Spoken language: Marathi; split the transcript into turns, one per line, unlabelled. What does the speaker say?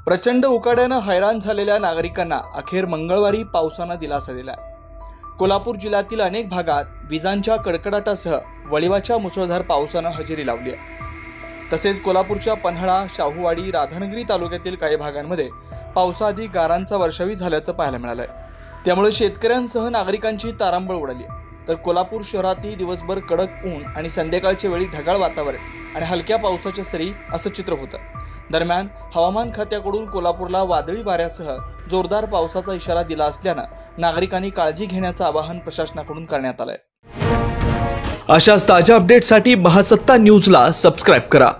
प्रचंड उकाड्यानं हैराण झालेल्या नागरिकांना अखेर मंगळवारी पावसानं दिलासा दिला। कोल्हापूर जिल्ह्यातील अनेक भागात विजांच्या कडकडाटासह वळिवाच्या मुसळधार पावसानं हजेरी लावली आहे। तसेच कोल्हापूरच्या पन्हाळा, शाहूवाडी, राधानगरी तालुक्यातील काही भागांमध्ये पावसाआधी गारांचा वर्षावी झाल्याचं पाहायला मिळालंय। त्यामुळे शेतकऱ्यांसह नागरिकांची तारांबळ उडाली। तर कोल्हापूर शहरातही दिवसभर कडक ऊन आणि संध्याकाळच्या वेळी ढगाळ वातावरण आणि हलक्या पावसाच्या सरी असं चित्र होतं। दरम्यान हवामान खात्याकडून कोल्हापूरला वादळी वाऱ्यासह जोरदार पावसाचा इशारा दिला असल्यानं नागरिकांनी काळजी घेण्याचं आवाहन प्रशासनाकडून करण्यात आलंय। अशाच ताज्या अपडेटसाठी महासत्ता न्यूजला सबस्क्राइब करा।